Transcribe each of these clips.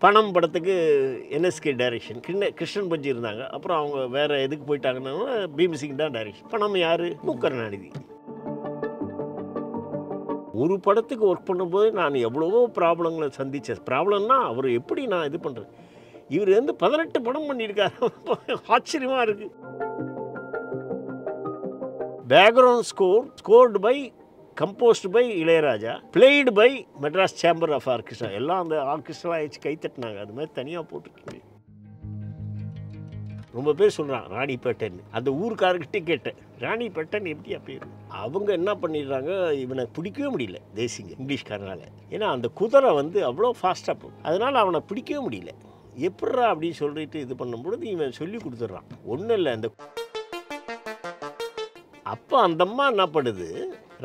பணம் படத்துக்கு NSK direction, Krishnan பஞ்சி இருந்தாங்க. அப்புறம் அவங்க வேறு எதுக்கு போயிட்டாங்கன்னா பீம்சிங் தான் டைரக்ஷன். பணம் யார்? முக்கருணாநிதி. ஒரு படத்துக்கு ஒர்க் பண்ணும்போது நான் எவ்வளவோ ப்ராப்ளங்களை சந்தித்தேன். ப்ராப்ளம்னா அவர் எப்படி நான் இது பண்ணுறேன். இவர் வந்து 18 படம் பண்ணியிருக்காரு. ஆச்சரியமாக இருக்குது. Background scored by, composed by Ilaiyaraaja, played by Madras chamber of orchestra. எல்லாம் அந்த ஆர்கெஸ்ட்ரா ஆயிடுச்சு, கைத்தட்டினாங்க. அது மாதிரி தனியாக போட்டுருக்கீங்க. ரொம்ப பேர் சொல்கிறான் ராணிப்பேட்டைன்னு. அந்த ஊருக்காரர்கிட்டே கேட்டேன், ராணிப்பேட்டைன்னு எப்படியா பேர்? அவங்க என்ன பண்ணிடுறாங்க, இவனை பிடிக்கவே முடியல தேசிங்க இங்கிலீஷ்காரனால். ஏன்னா அந்த குதிரை வந்து அவ்வளோ ஃபாஸ்ட்டாக போகும். அதனால் அவனை பிடிக்கவே முடியல. எப்பட்றா அப்படின்னு சொல்லிட்டு இது பண்ணும்பொழுது இவன் சொல்லி கொடுத்துட்றான். ஒன்றும் இல்லை, அந்த அப்போ அந்த அம்மா என்ன பண்ணுது,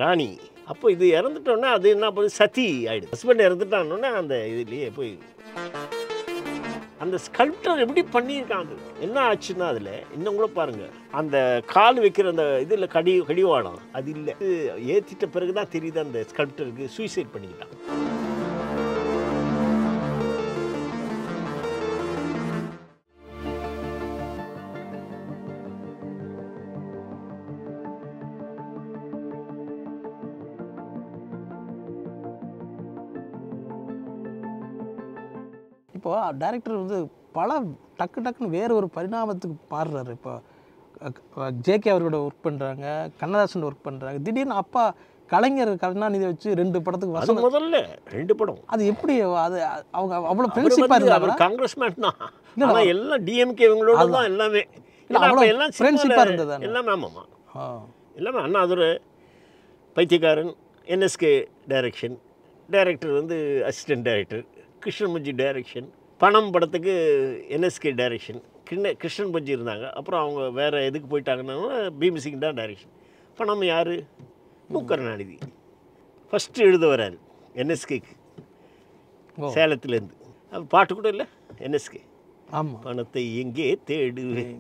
ராணி. அப்போ இது இறந்துட்டோன்னே அது என்ன பண்ணுது, சதி ஆகிடுது. ஹஸ்பண்ட் இறந்துட்டான்னொன்னே அந்த இதுலேயே போய் அந்த ஸ்கல்ப்டர் எப்படி பண்ணியிருக்காங்க. என்ன ஆச்சுன்னா அதில் இன்னும் கூட பாருங்கள், அந்த கால் வைக்கிற அந்த இதில் கடிவாளம் அது இல்லை. ஏற்றிட்ட பிறகு தான் தெரியுது அந்த ஸ்கல்ப்டருக்கு சூசைட் பண்ணிக்கிட்டான். இப்போது டைரக்டர் வந்து பல டக்குன்னு வேறு ஒரு பரிணாமத்துக்கு மாறுறாரு. இப்போ ஜேகே அவரோட ஒர்க் பண்ணுறாங்க, கண்ணதாசன் ஒர்க் பண்ணுறாங்க. திடீர்னு அப்பா கலைஞர் கருணாநிதி வச்சு 2 படத்துக்கு அது முதல்ல 2 படம். அது எப்படி அது அவங்க அவ்வளோ ஃப்ரெண்ட்ஷிப்பாக இருந்தாங்க. காங்கிரஸ்மேன் தான், ஆனால் எல்லாம் டிஎம்கே இவங்களோட தான் எல்லாமே. எல்லாம் ஃப்ரெண்ட்ஷிப்பாக இருந்தது எல்லாமே. ஆமாம்மா, எல்லாமே. அண்ணா அதுரு பைத்தியக்காரன், என்எஸ்கே டைரக்டர் வந்து assistant director, Krishnan Panji direction. பணம் படத்துக்கு என்எஸ்கே டைரக்ஷன், கிருஷ்ணன் பஞ்சி இருந்தாங்க. அப்புறம் அவங்க வேறு எதுக்கு போயிட்டாங்கன்னா பீம்சிங் தான் டைரக்ஷன். பணம் யார்? முக்கருணாநிதி. ஃபஸ்ட்டு எழுத வராரு என்எஸ்கேக்கு சேலத்துலேருந்து. பாட்டு கூட இல்லை என்எஸ்கே. ஆமாம். பணத்தை எங்கே தேடுவேன்,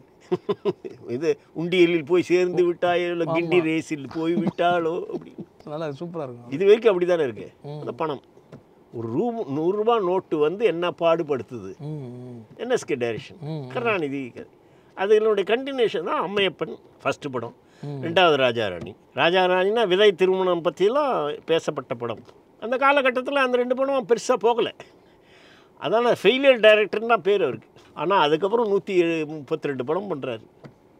இது உண்டியலில் போய் சேர்ந்து விட்டாயோ, இல்லை கிண்டி ரேஸில் போய் விட்டாலோ அப்படி. நல்லா சூப்பராக இருக்கும். இது வரைக்கும் அப்படி தானே இருக்கு. அந்த பணம் ஒரு 100 ரூபா நோட்டு வந்து என்ன பாடுபடுத்துது. NSK direction, Karunanidhi. அதனுடைய கண்டினியூஷன் தான் அம்மையப்பன் ஃபஸ்ட்டு படம். 2வது ராஜாராணினா விதை திருமணம் பற்றிலாம் பேசப்பட்ட படம். அந்த காலகட்டத்தில் அந்த 2 படம் பெருசாக போகலை. அதான ஃபெயிலியர் டைரக்டர்னு தான் பேர் அவருக்கு. ஆனால் அதுக்கப்புறம் 132 படம் பண்ணுறாரு.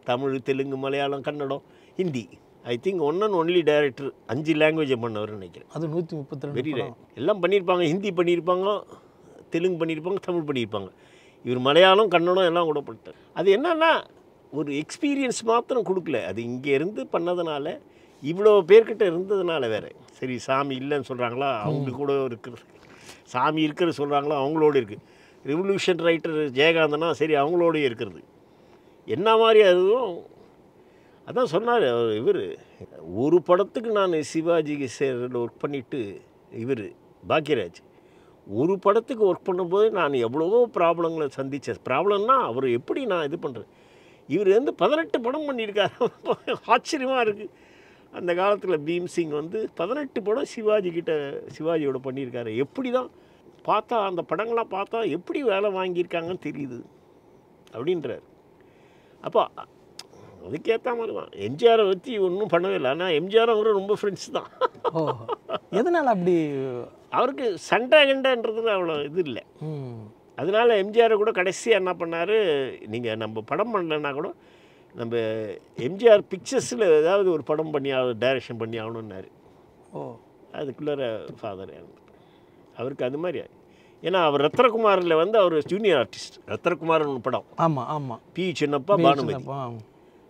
Tamil, Telugu, Malayalam, Kannada, Hindi. I think one and only director 5 லாங்குவேஜை பண்ணவர்னு நினைக்கிறேன். அது 132 வெரி எல்லாம் பண்ணியிருப்பாங்க. ஹிந்தி பண்ணியிருப்பாங்க, தெலுங்கு பண்ணியிருப்பாங்க, தமிழ் பண்ணியிருப்பாங்க. இவர் மலையாளம், கன்னடம் எல்லாம் கூட பண்ணிட்டார். அது என்னன்னா ஒரு எக்ஸ்பீரியன்ஸ் மாத்திரம் கொடுக்கல. அது இங்கே இருந்து பண்ணதுனால, இவ்வளோ பேர்கிட்ட இருந்ததுனால வேறு. சரி, சாமி இல்லைன்னு சொல்கிறாங்களா, அவங்க கூட இருக்கிறது. சாமி இருக்கிறது சொல்கிறாங்களா, அவங்களோடு இருக்குது. ரெவல்யூஷன் ரைட்டர் ஜெயகாந்தனா சரி அவங்களோடய இருக்கிறது. என்ன மாதிரி அதுவும் அதான் சொன்னார் இவர். ஒரு படத்துக்கு நான் சிவாஜி சேரில் ஒர்க் பண்ணிவிட்டு, இவர் பாக்யராஜ் ஒரு படத்துக்கு ஒர்க் பண்ணும்போது நான் எவ்வளவோ ப்ராப்ளங்களை சந்தித்தேன். ப்ராப்ளம்னா அவர் எப்படி நான் இது பண்ணுறேன். இவர் வந்து 18 படம் பண்ணியிருக்காரு. ஆச்சரியமாக இருக்குது. அந்த காலத்தில் பீம்சிங் வந்து 18 படம் சிவாஜியோட பண்ணியிருக்காரு. எப்படி தான் பார்த்தா அந்த படங்களாம் பார்த்தா எப்படி வேலை வாங்கியிருக்காங்கன்னு தெரியுது அப்படின்றார். அப்போ அதுக்கேற்ற மாதிரி தான் எம்ஜிஆரை வச்சு ஒன்றும் பண்ணவே இல்லை. ஆனால் எம்ஜிஆர் அவரும் ரொம்ப ஃப்ரெண்ட்ஸ் தான். எதனால் அப்படி அவருக்கு சண்டை கண்டன்றது அவ்வளோ இது இல்லை. அதனால எம்ஜிஆரை கூட கடைசியாக என்ன பண்ணார், நீங்கள் நம்ம படம் பண்ணலன்னா கூட நம்ம எம்ஜிஆர் பிக்சர்ஸில் ஏதாவது ஒரு படம் பண்ணி டைரக்ஷன் பண்ணி ஆகணுன்னாரு. அதுக்குள்ளே ஃபாதர் அவருக்கு அது மாதிரி. ஏன்னா அவர் ரத்னகுமாரில் வந்து அவர் ஜூனியர் ஆர்டிஸ்ட். ரத்னகுமார்னு படம். ஆமாம் ஆமாம். P Chinnappa, Bhanumathi,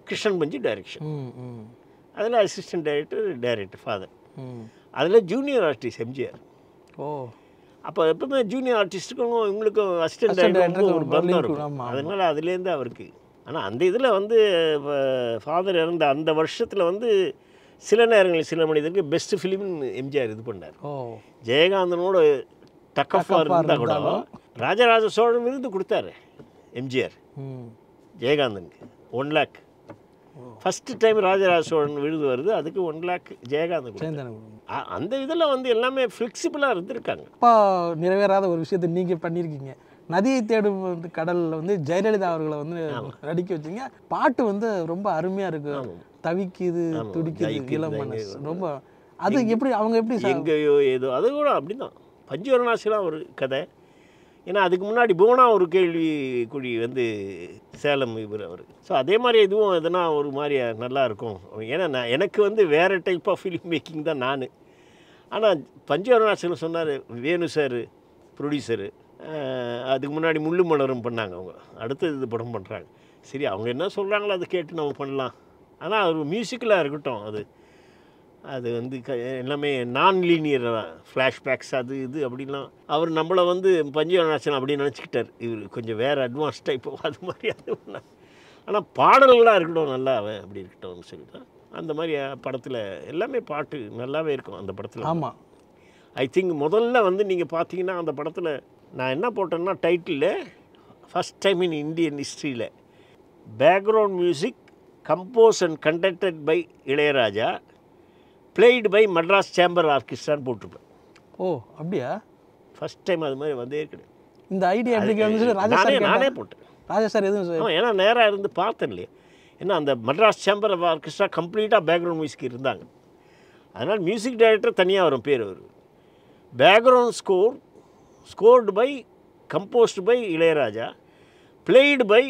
Krishnan Panji direction. அதில் அசிஸ்டன்ட் டைரக்டர் ஃபாதர். அதில் ஜூனியர் ஆர்டிஸ்ட் எம்ஜிஆர். அப்போ எப்பவுமே ஜூனியர் ஆர்டிஸ்ட்டுக்கும் இவங்களுக்கும் அசிஸ்டன்ட் டைரக்டருக்கும் ஒரு பந்தம் இருக்கும். அதனால் அதுலேருந்து அவருக்கு. ஆனால் அந்த இதில் வந்து ஃபாதர் இறந்த அந்த வருஷத்தில் வந்து சில நேரங்களில் சில மனிதருக்கு பெஸ்ட் ஃபிலிம்னு எம்ஜிஆர் இது பண்ணார். ஜெயகாந்தனோட டக்கஃபாக இருந்தால் கூட ராஜராஜ சோழன் விருது கொடுத்தாரு எம்ஜிஆர் ஜெயகாந்தனுக்கு. 1 lakh first time Rajaraja Cholan விருது வருது. அதுக்கு 1 lakh ஜெயகாந்தன். அந்த இதில் வந்து எல்லாமே ஃப்ளெக்சிபிளாக இருந்திருக்காங்க. அப்பா நிறைவேறாத ஒரு விஷயத்தை நீங்கள் பண்ணியிருக்கீங்க. நதியை தேடும் வந்து கடலில் வந்து ஜெயலலிதா அவர்களை வந்து நடிக்க வச்சிங்க. பாட்டு வந்து ரொம்ப அருமையாக இருக்கு. தவிக்குது துடிக்குது இளம் மனசு ரொம்ப. அது எப்படி அவங்க எப்படி எங்கேயோ ஏதோ அது கூட அப்படி தான். பஞ்சவரணாசிலாம் ஒரு கதை. ஏன்னா அதுக்கு முன்னாடி போனா ஒரு கேள்வி குழி வந்து சேலம் இவர் அவர். ஸோ அதே மாதிரி இதுவும் எதுனா ஒரு மாதிரி நல்லா இருக்கும். ஏன்னா எனக்கு வந்து வேறு டைப் ஆஃப் ஃபிலிம் மேக்கிங் தான் நான். ஆனால் பஞ்சவரணாசில் சொன்னார் வேணு சார் ப்ரொடியூசரு. அதுக்கு முன்னாடி முள்ளு மலரும் பண்ணாங்க அவங்க. அடுத்தது இது படம் பண்ணுறாங்க. சரி அவங்க என்ன சொல்கிறாங்களோ அதை கேட்டு நம்ம பண்ணலாம். ஆனால் அது மியூசிக்கலாக இருக்கட்டும். அது வந்து எல்லாமே நான் லீனியர் ஃப்ளாஷ்பேக்ஸ் அது இது அப்படின்லாம் அவர் நம்மளை வந்து பஞ்சவரணாசனம் அப்படின்னு நினச்சிக்கிட்டார். இவர் கொஞ்சம் வேறு அட்வான்ஸ் டைப் அது மாதிரி அது. ஆனால் பாடல்களாக இருக்கட்டும் நல்லா அப்படி இருக்கட்டும்னு சொல்லிட்டு அந்த மாதிரி படத்தில் எல்லாமே பாட்டு நல்லாவே இருக்கும் அந்த படத்தில். ஆமாம். ஐ திங்க் முதல்ல வந்து நீங்கள் பார்த்தீங்கன்னா அந்த படத்தில் நான் என்ன போட்டேன்னா title first time in Indian ஹிஸ்ட்ரியில் background music compose and conducted by Ilaiyaraaja played by Madras chamber ஆர்கெஸ்ட்ரான்னு போட்டிருப்பேன். ஓ அப்படியா? ஃபஸ்ட் டைம் அது மாதிரி வந்தே கிடையாது. இந்த ஐடியா எப்படி வந்து நானே போட்டேன். ராஜா சார் எதுவும் ஏன்னா நேராக இருந்து பார்த்தேன் இல்லையா. ஏன்னா அந்த மெட்ராஸ் சேம்பர் ஆஃப் ஆர்கெஸ்ட்ரா கம்ப்ளீட்டாக பேக்ரவுண்ட் மியூசிக் இருந்தாங்க. அதனால் மியூசிக் டைரக்டர் தனியாக வரும் பேர் அவர். Background scored by composed by Ilaiyaraaja played by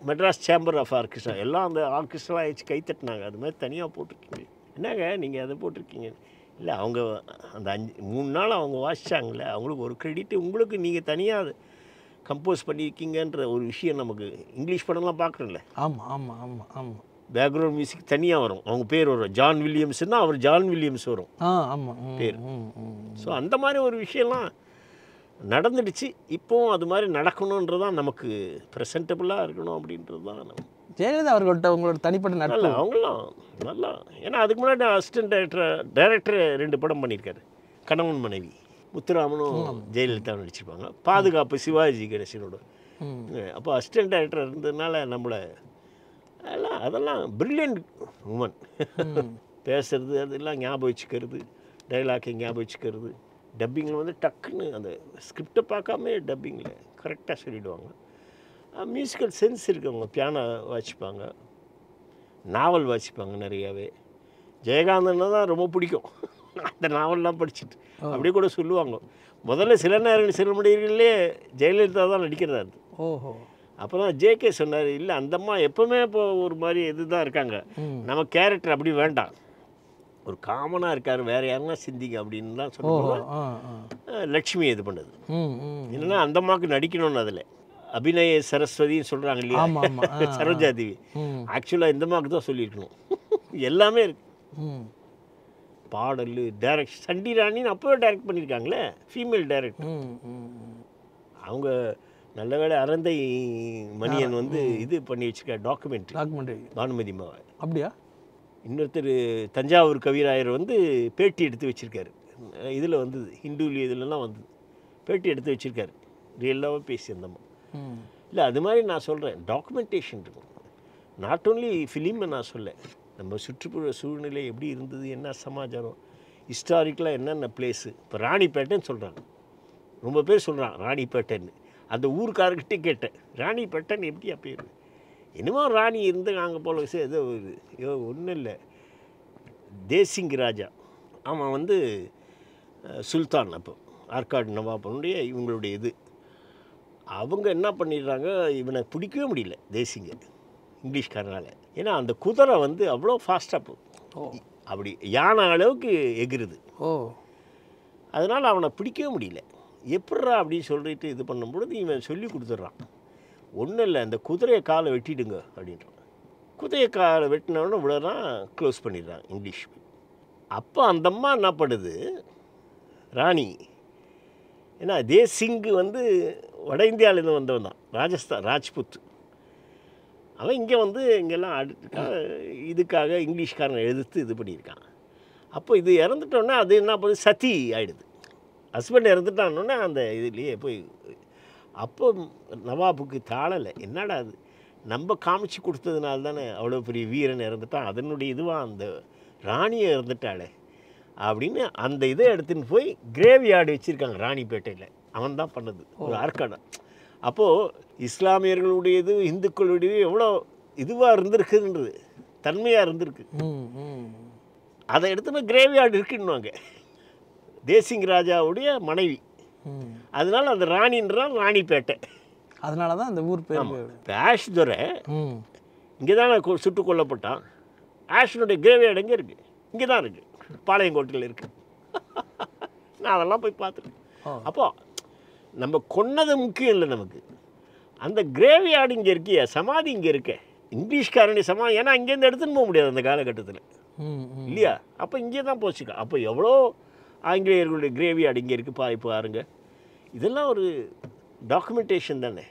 Madras chamber of orchestra. எல்லாம் அந்த ஆர்கெஸ்ட்ரா ஆயிடுச்சு கை தட்டினாங்க. அது மாதிரி தனியாக போட்டிருக்கீங்க. என்னங்க நீங்கள் அதை போட்டிருக்கீங்க? இல்லை அவங்க அந்த 3 நாள் அவங்க வாசித்தாங்களே அவங்களுக்கு ஒரு கிரெடிட்டு உங்களுக்கு நீங்கள் தனியாக கம்போஸ் பண்ணியிருக்கீங்கன்ற ஒரு விஷயம் நமக்கு இங்கிலீஷ் படம்லாம் பார்க்குறோம்ல. ஆமாம் ஆமாம் ஆமாம் ஆமாம். பேக்ரவுண்ட் மியூசிக் தனியாக வரும். அவங்க பேர் வரும். ஜான் வில்லியம்ஸ்னால் அவர் ஜான் வில்லியம்ஸ் வரும் ஆமாம் பேர். ஸோ அந்த மாதிரி ஒரு விஷயம்லாம் நடந்துடுச்சு. இப்போவும் அது மாதிரி நடக்கணுன்றதான் நமக்கு ப்ரெசன்டபுளாக இருக்கணும் அப்படின்றது தான் நம்ம. ஜெயலலிதா அவர்கள்ட்ட உங்களோட தனிப்பட்ட நட்பு அவங்களாம் நல்லா. ஏன்னா அதுக்கு முன்னாடி அசிஸ்டன்ட் டைரக்டர் 2 படம் பண்ணியிருக்காரு. கணவன் மனைவி முத்துராமனும் ஜெயலலிதா நடிச்சிருப்பாங்க. பாதுகாப்பு சிவாஜி கணேசனோட. அப்போ அசிஸ்டன்ட் டைரக்டர் இருந்ததுனால நம்மளை அதெல்லாம் பிரில்லியன்ட் உமன். பேசுறது அதெல்லாம் ஞாபகம் வச்சுக்கிறது, டைலாக்கை ஞாபகம் வச்சுக்கிறது, டப்பிங்கில் வந்து டக்குன்னு அந்த ஸ்கிரிப்டை பார்க்காம டப்பிங்கில் கரெக்டாக சொல்லிவிடுவாங்க. மியூசிக்கல் சென்ஸ் இருக்கவங்க. பியானோ வாசிப்பாங்க, நாவல் வாசிப்பாங்க நிறையாவே. ஜெயகாந்தன்னா தான் ரொம்ப பிடிக்கும். அந்த நாவல்லாம் படிச்சுட்டு அப்படியே கூட சொல்லுவாங்க. முதல்ல சில நேரங்கள் சில மனிதர்களே ஜெயலலிதா தான் நடிக்கிறதா இருந்தது. ஓஹோ. அப்போ தான் ஜேகே சொன்னார், இல்லை அந்தம்மா எப்போவுமே இப்போ ஒரு மாதிரி இதுதான் இருக்காங்க, நம்ம கேரக்டர் அப்படி வேண்டாம், ஒரு காமனாக இருக்கார், வேறு யாருன்னா சிந்திங்க அப்படின்னு தான் சொல்லுவாங்க. லட்சுமி இது பண்ணுது என்னென்னா அந்தம்மாவுக்கு நடிக்கணும்னு அதில் அபிநய சரஸ்வதின்னு சொல்கிறாங்க இல்லையா, சரோஜா தேவி. ஆக்சுவலாக இந்த அம்மாவுக்கு தான் சொல்லியிருக்கணும். எல்லாமே இருக்கு. பாடல், டைரக்ஷன். சண்டி ராணின்னு அப்போவே டைரக்ட் பண்ணியிருக்காங்களே, ஃபீமேல் டைரக்டர். அவங்க நல்ல வேளை அறந்தை மணியன் வந்து இது பண்ணி வச்சுருக்காரு, டாக்குமெண்ட்ரி பானுமதி மாவை. அப்படியா? இன்னொருத்தர் தஞ்சாவூர் கவிராயர் வந்து பேட்டி எடுத்து வச்சுருக்காரு. இதில் வந்தது, ஹிந்துலி இதிலலாம் வந்தது, பேட்டி எடுத்து வச்சுருக்காரு. ரியலாகவே பேசியிருந்தோம். இல்லை அது மாதிரி நான் சொல்கிறேன், டாக்குமெண்டேஷன் இருக்கும். நாட் ஓன்லி ஃபிலிமை நான் சொல்ல, நம்ம சுற்றுப்புற சூழ்நிலை எப்படி இருந்தது, என்ன சமாச்சாரம், ஹிஸ்டாரிக்கலாக என்னென்ன பிளேஸு. இப்போ ராணிப்பேட்டைன்னு சொல்கிறாங்க, ரொம்ப பேர் சொல்கிறான் ராணிப்பேட்டைன்னு. அந்த ஊருக்காரர்கிட்டே கேட்டேன், ராணிப்பேட்டைன்னு எப்படியா பேர்? என்னமோ ராணி இருந்து அங்கே போல ஏதோ ஒரு ஒன்றும் இல்லை, தேசிங் ராஜா அவன் வந்து சுல்தான், அப்போ ஆற்காடு நவாபனுடைய இவங்களுடைய இது. அவங்க என்ன பண்ணிடுறாங்க, இவனை பிடிக்கவே முடியல தேசிங்க இங்கிலீஷ்காரனால். ஏன்னா அந்த குதிரை வந்து அவ்வளோ ஃபாஸ்ட்டாக போகும், அப்படி யானை அளவுக்கு எகிருது. அதனால் அவனை பிடிக்கவே முடியல. எப்பட்றா அப்படின்னு சொல்லிட்டு இது பண்ணும்பொழுது இவன் சொல்லி கொடுத்துட்றான், ஒன்றும் இல்லை அந்த குதிரையை காலை வெட்டிடுங்க அப்படின்றான். குதிரையை காலை வெட்டினோடனே விடறான், க்ளோஸ் பண்ணிடுறான் இங்கிலீஷ். அப்போ அந்த அம்மா என்ன பண்ணுது, ராணி, ஏன்னா தேசிங்கு வந்து வட இந்தியாவிலேருந்து வந்தவன் தான், ராஜஸ்தான் ராஜ்புத். அவன் இங்கே வந்து இங்கெல்லாம் இதுக்காக இங்கிலீஷ்காரனை எதிர்த்து இது பண்ணியிருக்கான். அப்போ இது இறந்துட்டோன்னே அது என்ன பண்ணுது, சதி ஆகிடுது. ஹஸ்பண்ட் இறந்துட்டான்னொன்னே அந்த இதுலேயே போய், அப்போ நவாபுக்கு தாழலை, என்னடா அது நம்ம காமிச்சு கொடுத்ததுனால தானே அவ்வளோ பெரிய வீரன் இறந்துட்டான், அதனுடைய இதுவாக அந்த ராணியை இறந்துட்டாளே அப்படின்னு அந்த இதை எடுத்துன்னு போய் கிரேவ் யார்டு வச்சுருக்காங்க ராணிப்பேட்டையில். அவன் தான் பண்ணது, ஒரு ஆற்காடு. அப்போது இஸ்லாமியர்களுடையது இந்துக்களுடையது எவ்வளோ இதுவாக இருந்திருக்குன்றது, தன்மையாக இருந்திருக்கு. அதை எடுத்துமே கிரேவியார்டு இருக்குன்னுவாங்க. தேசிங் ராஜாவுடைய மனைவி, அதனால அந்த ராணின்றால் ராணிப்பேட்டை. அதனால தான் அந்த ஊர் பேர். இப்போ ஆஷ் துரை இங்கே தானே சுட்டு கொல்லப்பட்டான். ஆஷனுடைய கிரேவியார்டு எங்கே இருக்குது? இங்கே தான் இருக்குது, பாளையங்கோட்டையில் இருக்குது. நான் அதெல்லாம் போய் பார்த்துட்டேன். அப்போ நம்ம கொன்னது முக்கியம் இல்லை நமக்கு, அந்த கிரேவியார்டு இங்கே இருக்கிய, சமாதி இங்கே இருக்க. இங்கிலீஷ்காரனுடைய சமாதி, ஏன்னா இங்கேருந்து எடுத்துன்னு போக முடியாது அந்த காலகட்டத்தில் இல்லையா? அப்போ இங்கே தான் போச்சுக்கா. அப்போ எவ்வளோ ஆங்கிலேயர்களுடைய கிரேவியார்டு இங்கே இருக்குது இப்போ பாருங்க. இதெல்லாம் ஒரு டாக்குமெண்டேஷன் தானே,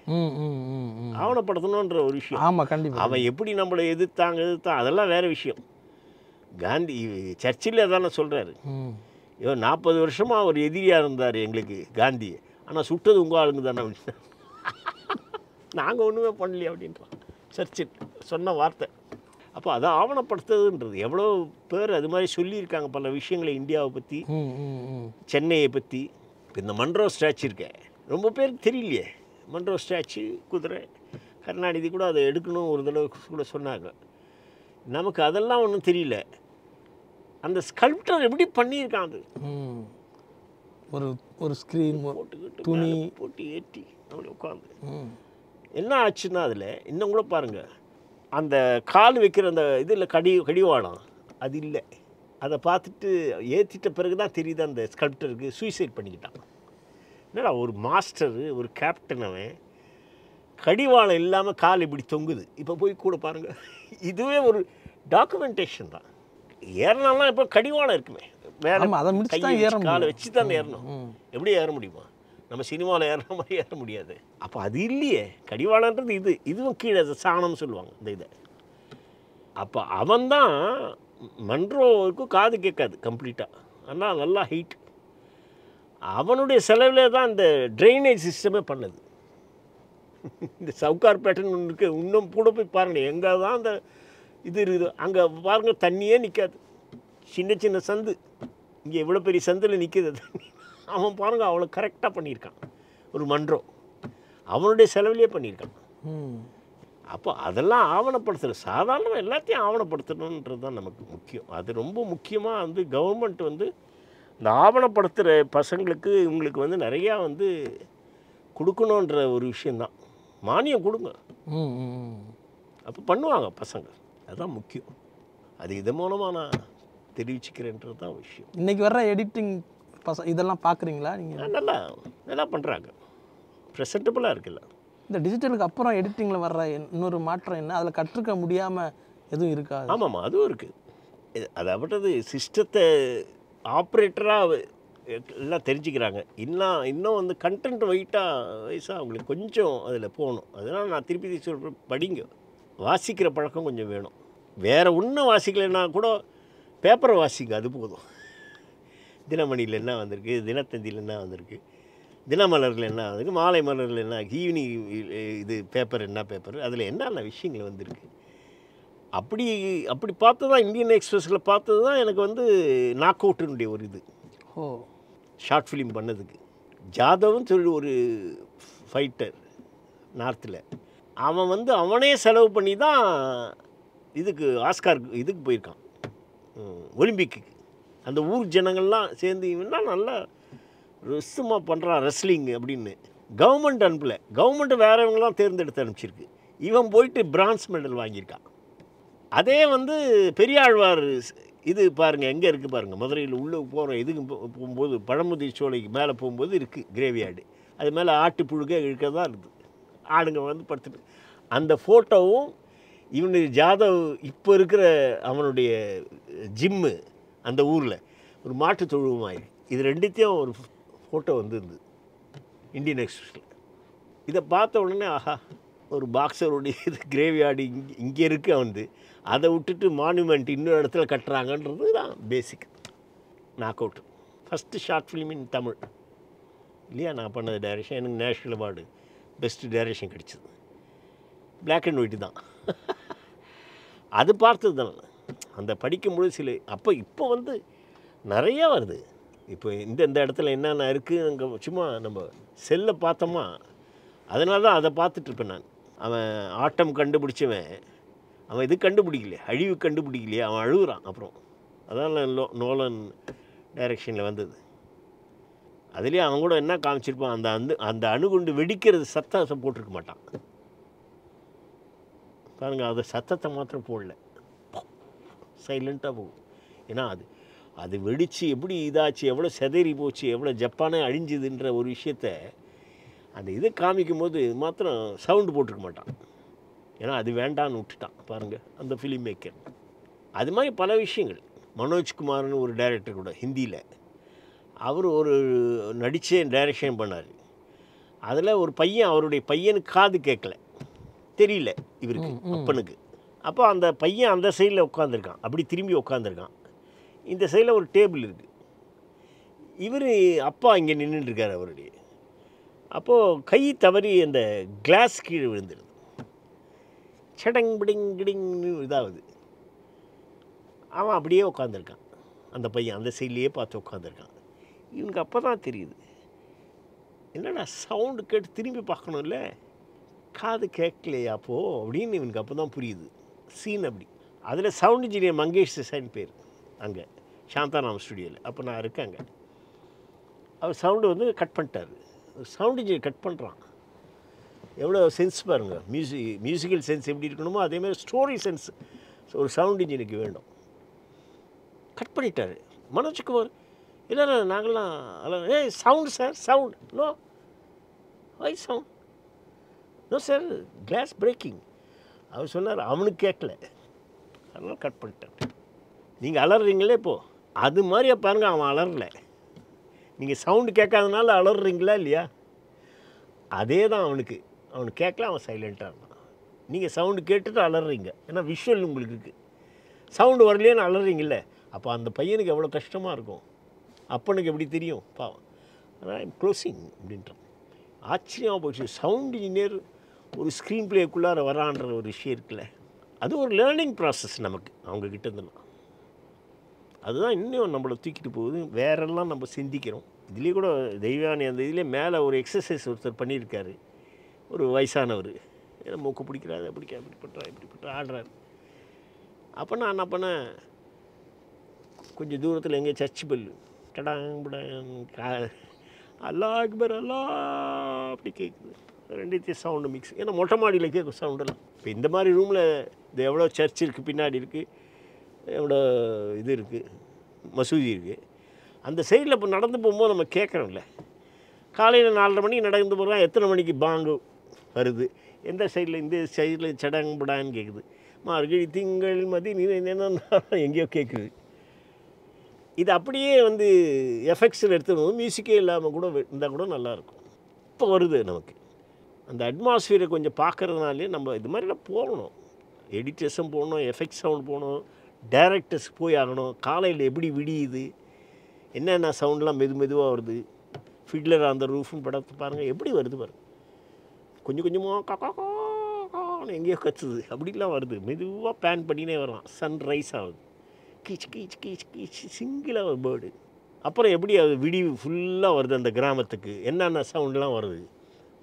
ஆவணப்படுத்தணுன்ற ஒரு விஷயம். ஆமாம், கண்டிப்பாக. அவன் எப்படி நம்மளை எதிர்த்தான் அதெல்லாம் வேறு விஷயம். காந்தி சர்ச்சில் தானே சொல்கிறாரு, 40 வருஷமாக ஒரு எதிரியாக இருந்தார் எங்களுக்கு காந்தி, ஆனால் சுட்டது உங்கள் ஆளுங்க தானே அப்படின்னா. நாங்கள் ஒன்றுமே பண்ணலையே அப்படின்றான் சர்ச்சில் சொன்ன வார்த்தை. அப்போ அதை ஆவணப்படுத்துறதுன்றது எவ்வளோ பேர் அது மாதிரி சொல்லியிருக்காங்க பல விஷயங்களை, இந்தியாவை பற்றி, சென்னையை பற்றி. இப்போ இந்த மன்றோ ஸ்டாச்சு இருக்க ரொம்ப பேருக்கு தெரியலையே. மன்றோ ஸ்டாச்சு, குதிரை, கருணாநிதி கூட அதை எடுக்கணும் ஒரு தடவை கூட சொன்னாங்க. நமக்கு அதெல்லாம் ஒன்றும் தெரியல. அந்த ஸ்கல்ப்டர் எப்படி பண்ணியிருக்கான், அது ஒரு ஒரு ஸ்க்ரீன் போட்டுக்கிட்டு துணி போட்டு ஏற்றி அப்படி உட்காந்து என்ன ஆச்சுன்னா, அதில் இன்னும் கூட பாருங்கள், அந்த கால் வைக்கிற அந்த இதில் கடிவாளம் அது இல்லை. அதை பார்த்துட்டு ஏற்றிட்ட பிறகு தான் தெரியுது அந்த ஸ்கல்ப்டருக்கு சூசைட் பண்ணிக்கிட்டான். என்னடா ஒரு மாஸ்டரு, ஒரு கேப்டன், அவன் கடிவாளம் இல்லாமல் கால் இப்படி தொங்குது. இப்போ போய் கூட பாருங்கள், இதுவே ஒரு டாக்குமெண்டேஷன் தான். ஏறினாலாம் இப்போ கடிவாளம் இருக்குமே, வேற காலை வச்சு தான் ஏறணும். எப்படி ஏற முடியுமா? நம்ம சினிமாவில் ஏறுற மாதிரி ஏற முடியாது. அப்போ அது இல்லையே, கடிவாளன்றது இதுவும் கீழே சாணம்னு சொல்லுவாங்க இந்த இதை. அப்போ அவன் தான் மன்றோவுக்கும் காது கேட்காது கம்ப்ளீட்டாக, ஆனால் நல்லா ஹீட். அவனுடைய செலவில் தான் இந்த ட்ரைனேஜ் சிஸ்டமே பண்ணது. இந்த சவுகார் பேட்டன் ஒன்று இருக்குது, இன்னும் கூட போய் பாருங்கள், எங்கே தான் அந்த இது இருக்குது அங்கே பாருங்கள், தண்ணியே நிற்காது. சின்ன சின்ன சந்து, இங்கே எவ்வளோ பெரிய சந்தில் நிற்கிது தண்ணி. அவன் பாருங்கள் அவ்வளோ கரெக்டாக பண்ணியிருக்கான். ஒரு மன்றோ அவனுடைய செலவிலே பண்ணியிருக்கான். அப்போ அதெல்லாம் ஆவணப்படுத்தணும். சாதாரணமாக எல்லாத்தையும் ஆவணப்படுத்தணுன்றது தான் நமக்கு முக்கியம். அது ரொம்ப முக்கியமாக வந்து கவர்மெண்ட் வந்து இந்த ஆவணப்படுத்துகிற பசங்களுக்கு இவங்களுக்கு வந்து நிறையா வந்து கொடுக்கணுன்ற ஒரு விஷயந்தான். மானியம் கொடுங்க, அப்போ பண்ணுவாங்க பசங்க. அதுதான் முக்கியம். அது இது மூலமாக நான் தெரிவிச்சுக்கிறேன்றது தான் விஷயம். இன்றைக்கி வர்ற எடிட்டிங் இதெல்லாம் பார்க்குறீங்களா நீங்கள்? நல்லா பண்ணுறாங்க, ப்ரெசன்டபுளாக இருக்குல்ல. இந்த டிஜிட்டலுக்கு அப்புறம் எடிட்டிங்கில் வர்ற இன்னொரு மாற்றம் என்ன, அதில் கற்றுக்க முடியாமல் எதுவும் இருக்காது? ஆமாம்மா, அதுவும் இருக்குது. அதாவது சிஸ்டத்தை ஆப்ரேட்டராக எல்லாம் தெரிஞ்சுக்கிறாங்க. இன்னும் வந்து கண்டென்ட் வயசாக அவங்களுக்கு கொஞ்சம் அதில் போகணும். அதனால் நான் திருப்பி சொல்கிறேன், படிங்க, வாசிக்கிற பழக்கம் கொஞ்சம் வேணும். வேறு ஒன்றும் வாசிக்கலைன்னா கூட பேப்பரை வாசிங்க, அது போதும். தினமணியில் என்ன வந்திருக்கு, தினத்தந்தியில் என்ன வந்திருக்கு, தினமலரில் என்ன வந்திருக்கு, மாலை மலரில் என்ன, ஈவினிங் இது பேப்பர் என்ன பேப்பர், அதில் என்னென்ன விஷயங்கள் வந்திருக்கு. அப்படி பார்த்து தான் இந்தியன் எக்ஸ்பிரஸில் பார்த்தது தான் எனக்கு வந்து நாக் அவுட்டினுடைய ஒரு இது ஷார்ட் ஃபிலிம் பண்ணதுக்கு. ஜாதவ்னு சொல்லி ஒரு ஃபைட்டர் நார்த்தில், அவன் வந்து அவனே செலவு பண்ணி தான் இதுக்கு ஆஸ்காருக்கு இதுக்கு போயிருக்கான், ஒலிம்பிக்கு. அந்த ஊர் ஜனங்கள்லாம் சேர்ந்து இவன்னா நல்லா ரெஸ்ஸுமாக பண்ணுறான் ரெஸ்லிங் அப்படின்னு. கவர்மெண்ட் அனுப்பலை, கவர்மெண்ட்டு வேறவங்களாம் தேர்ந்தெடுத்து அனுப்பிச்சிருக்கு. இவன் போயிட்டு பிரான்ஸ் மெடல் வாங்கியிருக்கான். அதே வந்து பெரியாழ்வார் இது பாருங்கள் எங்கே இருக்குது பாருங்கள், மதுரையில் உள்ளே போகிற இதுக்கு போகும்போது பழமுதிர் சோலைக்கு மேலே போகும்போது இருக்குது கிரேவியார்டு. அது மேலே ஆட்டு புழுக இழுக்க தான் இருக்குது, ஆடுங்க வந்து படுத்துட்டு. அந்த ஃபோட்டோவும் இவனுடைய ஜாதவ் இப்போ இருக்கிற அவனுடைய ஜிம்மு அந்த ஊரில் ஒரு மாட்டு தொழுவமாயி, இது ரெண்டுத்தையும் ஒரு ஃபோட்டோ வந்துருந்தது இந்தியன் எக்ஸ்பிரஸில். இதை பார்த்த உடனே ஆஹா, ஒரு பாக்ஸருடைய இது கிரேவியார்டு இங்கே இருக்குது, வந்து அதை விட்டுட்டு மானுமெண்ட் இன்னொரு இடத்துல கட்டுறாங்கன்றது தான் basic. Knock out first short film in Tamil இல்லையா? நான் பண்ணது டைரக்ஷன், எனக்கு நேஷ்னல் அவார்டு பெஸ்ட்டு டைரக்ஷன் கிடச்சிது. பிளாக் அண்ட் ஒயிட்டு தான். அது பார்த்தது தான் அந்த படிக்கும்போது சில. இப்போ வந்து நிறையா வருது. இப்போ இந்த இடத்துல என்னென்ன இருக்குது, அங்கே சும்மா நம்ம செல்லை பார்த்தோமா அதனால தான் அதை பார்த்துட்ருப்பேன் நான். அவன் ஆட்டம் கண்டுபிடிச்சவன் அவன் இது கண்டுபிடிக்கலையே, அழிவு கண்டுபிடிக்கலையே, அவன் அழுகுறான் அப்புறம். அதான் நோலன் டைரக்ஷனில் வந்தது. அதுலேயே அவன் கூட என்ன காமிச்சிருப்பான், அந்த அணுகுண்டு வெடிக்கிறது சத்தம் போட்டிருக்க மாட்டான் பாருங்கள். அது சத்தத்தை மாத்திரம் போடல, சைலண்ட்டாக போகும். ஏன்னா அது வெடித்து எப்படி இதாச்சு, எவ்வளோ செதறி போச்சு, எவ்வளோ ஜப்பானே அழிஞ்சுதுன்ற ஒரு விஷயத்த அந்த இதை காமிக்கும் போது மாத்திரம் சவுண்டு போட்டிருக்க மாட்டான். ஏன்னா அது வேண்டான்னு விட்டுட்டான் பாருங்கள் அந்த ஃபிலிம் மேக்கர். அது மாதிரி பல விஷயங்கள். மனோஜ்குமார்னு ஒரு டைரக்டர் கூட ஹிந்தியில், அவர் ஒரு நடித்தே டைரக்ஷன் பண்ணார். அதில் ஒரு பையன், அவருடைய பையனுக்கு காது கேட்கல, தெரியல இவருக்கு அப்பனுக்கு. அப்போ அந்த பையன் அந்த சைடில் உட்காந்துருக்கான், அப்படி திரும்பி உட்காந்துருக்கான். இந்த சைடில் ஒரு டேபிள் இருக்குது. இவர் அப்பா இங்கே நின்றுட்டுருக்கார் அவருடைய. அப்போது கை தவறி அந்த கிளாஸ் கீழே விழுந்துடுது, சடங் பிடிங் கிடிங்னு இதாகுது. அவன் அப்படியே உட்காந்துருக்கான், அந்த பையன் அந்த சைட்லேயே பார்த்து உட்காந்துருக்கான். இவனுக்கு அப்போ தான் தெரியுது, என்னடா சவுண்டு கேட்டு திரும்பி பார்க்கணும்ல, காது கேட்கலையா அப்போது அப்படின்னு இவனுக்கு அப்போ தான் புரியுது சீன் அப்படி. அதில் சவுண்ட் இன்ஜினியர் மங்கேஷ் தேசாய்னு பேர் அங்கே சாந்தாராம் ஸ்டுடியோவில். அப்போ நான் இருக்கேங்க. அவர் சவுண்டு வந்து கட் பண்ணிட்டார். சவுண்ட் இன்ஜினியர் கட் பண்ணுறான், எவ்வளோ சென்ஸ் பாருங்கள். மியூசிக்கல் சென்ஸ் எப்படி இருக்கணுமோ அதேமாதிரி ஸ்டோரி சென்ஸ் ஒரு சவுண்ட் இன்ஜினியருக்கு வேண்டும். கட் பண்ணிட்டார் மனோஜ்குமார். இல்லை நாங்கள்லாம் sound sir, sound no, why sound no sir, glass breaking. அவர் சொன்னார் அவனுக்கு கேட்கல, அதனால் கட் பண்ணிட்டார். நீங்கள் அலறீங்களே இப்போது, அது மாதிரியே பாருங்கள் அவன் அலறலை. நீங்கள் சவுண்டு கேட்காதனால அலறீங்களா இல்லையா, அதே தான் அவனுக்கு கேட்கல, அவன் சைலண்ட்டாக இருந்தான். நீங்கள் சவுண்டு கேட்டுட்டு அலறீங்க, ஏன்னா விஷுவல் உங்களுக்கு இருக்குது. சவுண்டு வரலையேன்னு அலறீங்கல்ல, அப்போ அந்த பையனுக்கு எவ்வளோ கஷ்டமாக இருக்கும், அப்பனுக்கு எப்படி தெரியும் பாவம். ஆனால் ஐம் க்ளோசிங் அப்படின்றான். ஆச்சரியமாக போச்சு. சவுண்ட் இன்ஜினியர் ஒரு ஸ்க்ரீன் பிளேக்குள்ளார வரான்ற ஒரு விஷயம் இருக்குல்ல, அது ஒரு லேர்னிங் ப்ராசஸ் நமக்கு அவங்கக்கிட்ட இருந்துலாம். அதுதான் இன்னும் நம்மளை தூக்கிட்டு போகுது. வேறெல்லாம் நம்ம சிந்திக்கிறோம். இதுலேயே கூட தெய்வானி அந்த இதிலே மேலே ஒரு எக்ஸசைஸ் ஒருத்தர் பண்ணியிருக்காரு, ஒரு வயசானவர். ஏன்னா மூக்கு பிடிக்கிறாரு, இப்படி பண்ணுறா ஆடுறாரு. அப்போ நான் என்ன பண்ணேன், கொஞ்சம் தூரத்தில் எங்கேயும் சர்ச் பெல் டடாங் அல்லா அக்பர் அல்லா அப்படி கேட்குது. ரெண்டுத்தையும் சவுண்டு மிக்ஸ். ஏன்னா மொட்டை மாடியில் கேட்கும் சவுண்டெல்லாம். இப்போ இந்த மாதிரி ரூமில் இது எவ்வளோ சர்ச் இருக்குது, பின்னாடி இருக்குது, எவ்வளோ இது இருக்குது, மசூதி இருக்குது. அந்த சைடில் இப்போ நடந்து போகும்போது நம்ம கேட்குறோம்ல, காலையில் 4:30 மணிக்கு நடந்து போகிறோம், எத்தனை மணிக்கு பாங்கு வருது, எந்த சைடில், இந்த சைடில் சடங்குபடான்னு கேட்குது. மார்கழி திங்கள் மதி என்னென்னா எங்கேயோ கேட்குது. இது அப்படியே வந்து எஃபெக்ட்ஸில் எடுத்துக்கணும், மியூசிக்கே இல்லாமல் கூட இருந்தால் கூட நல்லாயிருக்கும். இப்போ வருது நமக்கு அந்த அட்மாஸ்ஃபியரை கொஞ்சம் பார்க்குறதுனாலே நம்ம இது மாதிரிலாம் போகணும். எடிட்டர்ஸும் போகணும், எஃபெக்ட்ஸ் சவுண்ட் போகணும், டைரக்டர்ஸ் போய் ஆகணும். காலையில் எப்படி விடியுது, என்னென்ன சவுண்ட்லாம் மெதுவாக வருது, ஃபிட்லர் அந்த ரூஃப்னு படத்தை பாருங்கள் எப்படி வருது பாருங்கள். கொஞ்சம் கொஞ்சமாக காக்கான்னு எங்கேயோ கத்துது, அப்படிலாம் வருது. மெதுவாக பேன் பண்ணினே வரலாம், சன்ரைஸ் ஆகுது, கீச் கீச் கீச் கீச் சிங்கிளாக ஒரு பேர்டு. அப்புறம் எப்படி அது விடிவு ஃபுல்லாக வருது அந்த கிராமத்துக்கு, என்னென்ன சவுண்ட்லாம் வருது,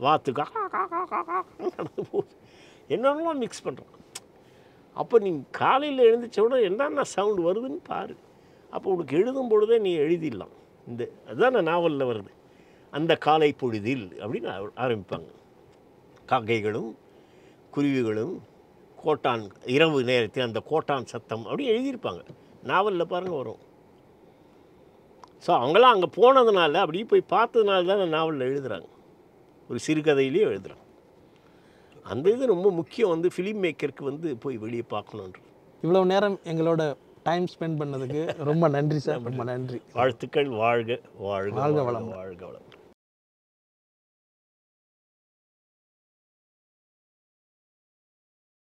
வாத்து காக்கா காக்கா காக்கா நடந்து போகுது, என்னென்னலாம் மிக்ஸ் பண்ணுறோம். அப்போ நீ காலையில் எழுந்திரிச்ச விட என்னென்ன சவுண்டு வருதுன்னு பாரு. அப்போ உனக்கு எழுதும் பொழுதே நீ எழுதிடலாம். இந்த அதுதான் நாவலில் வருது, அந்த காலை பொழுதில் அப்படின்னு ஆரம்பிப்பாங்க. காக்கைகளும் குருவிகளும் கோட்டான், இரவு நேரத்தில் அந்த கோட்டான் சத்தம் அப்படி எழுதியிருப்பாங்க. நாவலில் பாருங்கள் வரும். ஸோ அவங்களாம் அங்கே போனதுனால, அப்படியே போய் பார்த்ததுனால தான் நாவலில் எழுதுகிறாங்க, ஒரு சிறுகதையிலையும் எழுதுகிறாங்க. அந்த இது ரொம்ப முக்கியம். வந்து ஃபிலிம் மேக்கருக்கு வந்து போய் வெளியே பார்க்கணுன்ற. இவ்வளோ நேரம் எங்களோட டைம் ஸ்பெண்ட் பண்ணதுக்கு ரொம்ப நன்றி சார், ரொம்ப நன்றி. வாழ்த்துக்கள். வாழ்க வாழ்க வாழ்க வளம். வாழ்க வளம்.